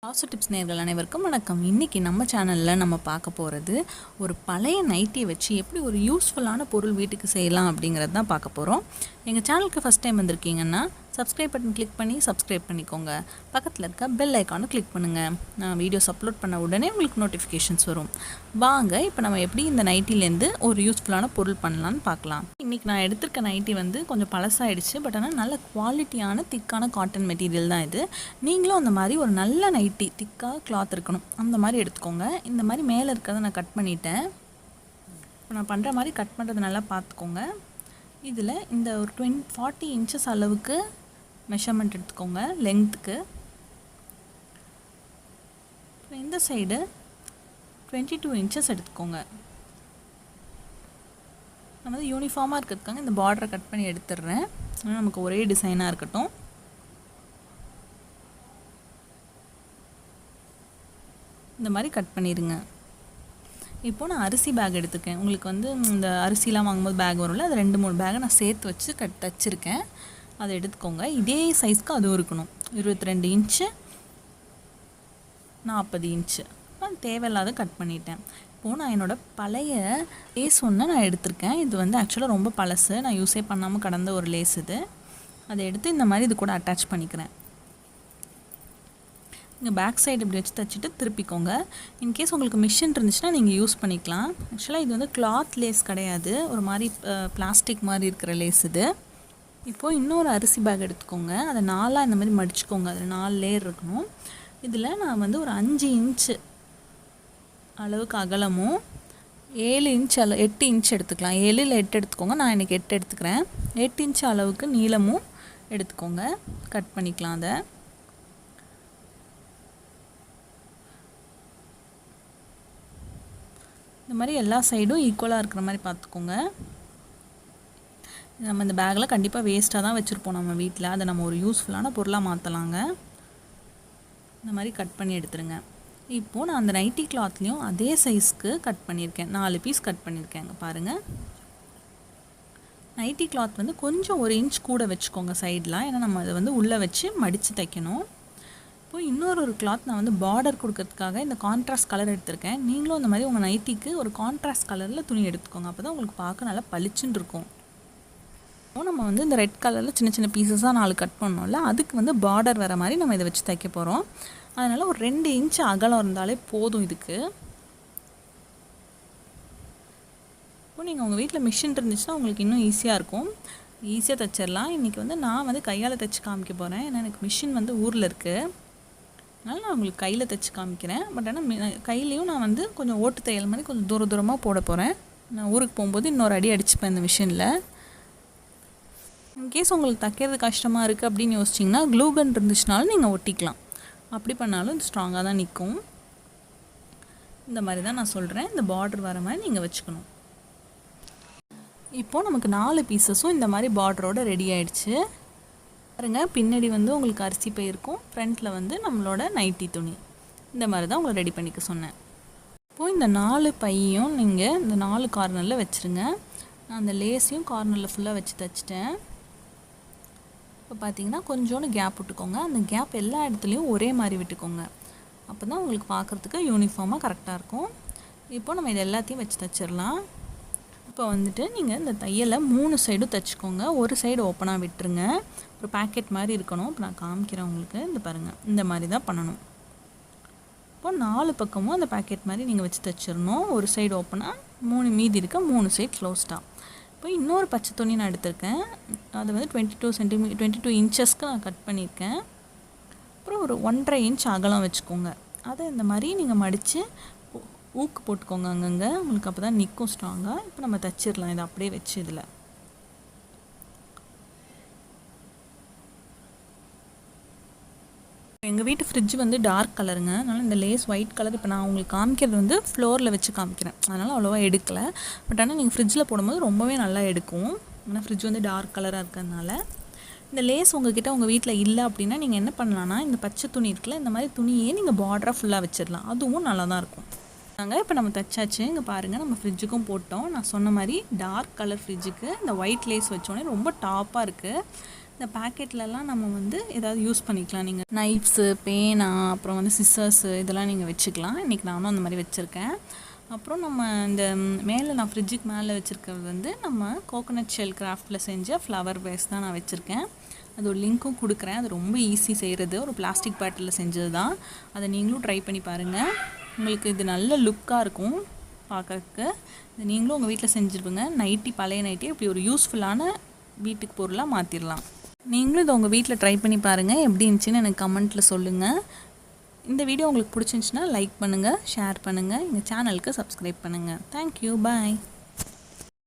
Positive tips நேயர்கள் அனைவருக்கும் வணக்கம். இன்றைக்கி நம்ம சேனலில் நம்ம பார்க்க போகிறது ஒரு பழைய நைட்டியை வச்சு எப்படி ஒரு யூஸ்ஃபுல்லான பொருள் வீட்டுக்கு செய்யலாம் அப்படிங்கிறது தான் பார்க்க போகிறோம். எங்கள் சேனலுக்கு ஃபஸ்ட் டைம் வந்திருக்கீங்கன்னா சப்ஸ்கிரைப் பட்டன் கிளிக் பண்ணி சப்ஸ்கிரைப் பண்ணிக்கோங்க. பக்கத்தில் இருக்க பெல் ஐக்கானை கிளிக் பண்ணுங்கள். நான் வீடியோஸ் அப்லோட் பண்ண உடனே உங்களுக்கு நோட்டிஃபிகேஷன்ஸ் வரும். வாங்க இப்போ நம்ம எப்படி இந்த நைட்டிலேருந்து ஒரு யூஸ்ஃபுல்லான பொருள் பண்ணலான்னு பார்க்கலாம். இன்றைக்கி நான் எடுத்திருக்க நைட்டி கொஞ்சம் பழசாயிடுச்சு. பட் ஆனால் நல்ல குவாலிட்டியான திக்கான காட்டன் மெட்டீரியல் தான் இது. நீங்களும் அந்த மாதிரி ஒரு நல்ல நைட்டி திக்காக கிளாத் இருக்கணும் அந்த மாதிரி எடுத்துக்கோங்க. இந்த மாதிரி மேலே இருக்கிறத நான் கட் பண்ணிட்டேன். இப்போ நான் பண்ணுற மாதிரி கட் பண்ணுறது நல்லா பார்த்துக்கோங்க. இதில் இந்த ஒரு 40 இன்ச்சஸ் அளவுக்கு மெஷர்மெண்ட் எடுத்துக்கோங்க லெங்க்த்துக்கு. இந்த சைடு 22 இன்ச்சஸ் எடுத்துக்கோங்க. நான் யூனிஃபார்மாக இருக்கிறதுக்காக இந்த பார்டரை கட் பண்ணி எடுத்துடுறேன். நமக்கு ஒரே டிசைனாக இருக்கட்டும். இந்த மாதிரி கட் பண்ணிடுங்க. இப்போது நான் அரிசி பேக் எடுத்துக்கேன். உங்களுக்கு இந்த அரிசிலாம் வாங்கும்போது பேக் வரும்ல, அது 2-3 பேக்கை நான் சேர்த்து வச்சு தச்சிருக்கேன். அதை எடுத்துக்கோங்க. இதே சைஸ்க்கு அதுவும் இருக்கணும். 22 இன்ச்சு 40 இன்ச்சு நான் தேவையில்லாத கட் பண்ணிட்டேன். இப்போது நான் என்னோடய பழைய லேஸ் ஒன்று நான் எடுத்திருக்கேன். இது ஆக்சுவலாக ரொம்ப பழசு, நான் யூஸே பண்ணாமல் கடந்த ஒரு லேஸ் இது. அதை எடுத்து இந்த மாதிரி இது கூட அட்டாச் பண்ணிக்கிறேன். நீங்கள் பேக் சைடு இப்படி வச்சு தைச்சிட்டு திருப்பிக்கோங்க. இன்கேஸ் உங்களுக்கு மிஷின் இருந்துச்சுன்னா நீங்கள் யூஸ் பண்ணிக்கலாம். ஆக்சுவலாக இது கிளாத் லேஸ் கிடையாது, ஒரு மாதிரி பிளாஸ்டிக் மாதிரி இருக்கிற லேஸ் இது. இப்போது இன்னொரு அரிசி பேக் எடுத்துக்கோங்க. அதை 4ஆக இந்த மாதிரி மடிச்சுக்கோங்க. அதில் 4 லேயர் இருக்கணும். இதில் நான் ஒரு 5 இன்ச்சு அளவுக்கு அகலமும் 7 இன்ச் 8 இன்ச் எடுத்துக்கலாம். 7 இல்லை 8 எடுத்துக்கோங்க. நான் இன்றைக்கி 8 எடுத்துக்கிறேன். 8 இன்ச் அளவுக்கு நீளமும் எடுத்துக்கோங்க. கட் பண்ணிக்கலாம். அதை இந்த மாதிரி எல்லா சைடும் ஈக்குவலாக இருக்கிற மாதிரி பார்த்துக்கோங்க. நம்ம இந்த பேக்கில் கண்டிப்பாக வேஸ்ட்டாக தான் வச்சுருப்போம் நம்ம வீட்டில். அதை நம்ம ஒரு யூஸ்ஃபுல்லான பொருளாக மாற்றலாங்க. இந்த மாதிரி கட் பண்ணி எடுத்துருங்க. இப்போது நான் அந்த நைட்டி கிளாத்லேயும் அதே சைஸ்க்கு கட் பண்ணியிருக்கேன். 4 பீஸ் கட் பண்ணியிருக்கேன். பாருங்கள், நைட்டி கிளாத் கொஞ்சம் 1 இன்ச் கூட வச்சுக்கோங்க சைடெலாம். ஏன்னா நம்ம அதை உள்ளே வச்சு மடித்து தைக்கணும். இப்போது இன்னொரு கிளாத் நான் பார்டர் கொடுக்கறதுக்காக இந்த கான்ட்ராஸ்ட் கலர் எடுத்திருக்கேன். நீங்களும் அந்த மாதிரி உங்கள் நைட்டிக்கு ஒரு கான்ட்ராஸ்ட் கலரில் துணி எடுத்துக்கோங்க. அப்போ தான் உங்களுக்கு பார்க்க நல்லா பளிச்சுன்னு இருக்கும். இப்போ நம்ம இந்த ரெட் கலரில் சின்ன சின்ன பீசஸாக 4 கட் பண்ணோம்ல, அதுக்கு பார்டர் வர மாதிரி நம்ம இதை வச்சு தைக்க போகிறோம். அதனால் ஒரு 2 இன்ச் அகலம் இருந்தாலே போதும் இதுக்கு. இப்போ நீங்கள் உங்கள் வீட்டில் மிஷின் இருந்துச்சுன்னா உங்களுக்கு இன்னும் ஈஸியாக இருக்கும். ஈஸியாக தைச்சிடலாம். இன்றைக்கி நான் கையால் தைச்சி காமிக்க போகிறேன். ஏன்னா எனக்கு மிஷின் ஊரில் இருக்குது. அதனால் நான் உங்களுக்கு கையில் தைச்சி காமிக்கிறேன். பட் ஆனால் கையிலையும் நான் கொஞ்சம் ஓட்டு தையல் மாதிரி கொஞ்சம் தூரமாக போட போகிறேன். நான் ஊருக்கு போகும்போது இன்னொரு அடி அடிச்சுப்பேன் இந்த மிஷினில். இன்கேஸ் உங்களுக்கு தைக்கிறது கஷ்டமாக இருக்குது அப்படின்னு யோசிச்சிங்கன்னா க்ளூகன் இருந்துச்சுனாலும் நீங்கள் ஒட்டிக்கலாம். அப்படி பண்ணாலும் இது ஸ்ட்ராங்காக தான் நிற்கும். இந்த மாதிரி தான் நான் சொல்கிறேன். இந்த பார்டர் வர மாதிரி நீங்கள் வச்சுக்கணும். இப்போது நமக்கு 4 பீசஸும் இந்த மாதிரி பார்டரோடு ரெடி ஆகிடுச்சு. பாருங்க, பின்னாடி உங்களுக்கு அரிசி பை இருக்கும். ஃப்ரண்ட்டில் நம்மளோட நைட்டி துணி. இந்த மாதிரி தான் உங்களை ரெடி பண்ணிக்க சொன்னேன். இப்போது இந்த 4 பையும் நீங்கள் இந்த 4 கார்னரில் வச்சுருங்க. நான் அந்த லேஸையும் கார்னரில் ஃபுல்லாக வச்சு தைச்சிட்டேன். இப்போ பார்த்தீங்கன்னா கொஞ்சோண்டு கேப் விட்டுக்கோங்க. அந்த கேப் எல்லா இடத்துலையும் ஒரே மாதிரி விட்டுக்கோங்க. அப்போ தான் உங்களுக்கு பார்க்குறதுக்கு யூனிஃபார்மாக கரெக்டாக இருக்கும். இப்போது நம்ம இது எல்லாத்தையும் வச்சு தைச்சிடலாம். இப்போ நீங்கள் இந்த தையலை 3 சைடும் தைச்சிக்கோங்க. ஒரு சைடு ஓப்பனாக விட்டுருங்க. ஒரு பேக்கெட் மாதிரி இருக்கணும். இப்போ நான் காமிக்கிறேன் உங்களுக்கு. இந்த பாருங்கள், இந்த மாதிரி தான் பண்ணணும். இப்போ 4 பக்கமும் அந்த பேக்கெட் மாதிரி நீங்கள் வச்சு தைச்சிடணும். ஒரு சைடு ஓப்பனாக, 3 மீதி இருக்க 3 சைடு க்ளோஸ்டாக. இப்போ இன்னொரு பச்சை துணி நான் எடுத்திருக்கேன். அதை 22 இன்ச்சஸ்க்கு நான் கட் பண்ணியிருக்கேன். அப்புறம் ஒரு 1.5 இன்ச் அகலம் வச்சுக்கோங்க. அதை இந்த மாதிரி நீங்கள் மடித்து ஊக்கு போட்டுக்கோங்க அங்கங்கே. உங்களுக்கு அப்போ தான் நிற்கும் ஸ்ட்ராங்காக. இப்போ நம்ம தைச்சிடலாம். இதை அப்படியே வச்சு இதில் எங்கள் வீட்டு ஃப்ரிட்ஜ் டார்க் கலருங்க. அதனால் இந்த லேஸ் ஒயிட் கலர் இப்போ நான் உங்களுக்கு காமிக்கிறது ஃப்ளோரில் வச்சு காமிக்கிறேன். அதனால் அவ்வளோவா எடுக்கலை. பட் ஆனால் நீங்கள் ஃப்ரிட்ஜில் போடும்போது ரொம்பவே நல்லா எடுக்கும். ஏன்னா ஃப்ரிட்ஜ் டார்க் கலராக இருக்கிறதுனால. இந்த லேஸ் உங்ககிட்ட உங்கள் வீட்டில் இல்லை அப்படின்னா நீங்கள் என்ன பண்ணலான்னா, இந்த பச்சை துணி இருக்குல்ல, இந்த மாதிரி துணியே நீங்கள் பார்டராக ஃபுல்லாக வச்சிடலாம். அதுவும் நல்லா தான் இருக்கும். இப்போ நம்ம தைச்சாச்சு. இங்கே பாருங்கள், நம்ம ஃப்ரிட்ஜுக்கும் போட்டோம். நான் சொன்ன மாதிரி டார்க் கலர் ஃப்ரிட்ஜுக்கு இந்த ஒயிட் லேஸ் வச்சோடனே ரொம்ப டாப்பாக இருக்குது. இந்த பேக்கெட்லலாம் நம்ம வந்து ஏதாவது யூஸ் பண்ணிக்கலாம். நீங்கள் நைஃப்ஸு, பேனா, அப்புறம் வந்து சிசர்ஸு இதெல்லாம் நீங்கள் வச்சுக்கலாம். இன்றைக்கி நானும் அந்த மாதிரி வச்சுருக்கேன். அப்புறம் நம்ம இந்த மேலே நான் ஃப்ரிட்ஜுக்கு மேலே வச்சுருக்கிறது வந்து நம்ம கோகோனட் ஷெல் கிராஃப்டில் செஞ்ச ஃப்ளவர் பேஸ் தான் நான் வச்சுருக்கேன். அது ஒரு லிங்க்கும் கொடுக்குறேன். அது ரொம்ப ஈஸி செய்கிறது. ஒரு பிளாஸ்டிக் பாட்டிலில் செஞ்சது தான். அதை நீங்களும் ட்ரை பண்ணி பாருங்கள். உங்களுக்கு இது நல்ல லுக்காக இருக்கும் பார்க்குறதுக்கு. இது நீங்களும் உங்கள் வீட்டில் செஞ்சுருப்பீங்க. நைட்டி, பழைய நைட்டி இப்படி ஒரு யூஸ்ஃபுல்லான வீட்டுக்கு பொருளாக மாற்றிடலாம். நீங்களும் இதை உங்கள் வீட்டில் ட்ரை பண்ணி பாருங்கள். எப்படி இருந்துச்சுன்னு எனக்கு கமெண்ட்டில் சொல்லுங்கள். இந்த வீடியோ உங்களுக்கு பிடிச்சிருந்துச்சுன்னா லைக் பண்ணுங்கள், ஷேர் பண்ணுங்கள், எங்கள் சேனலுக்கு சப்ஸ்கிரைப் பண்ணுங்கள். தேங்க்யூ, பாய்.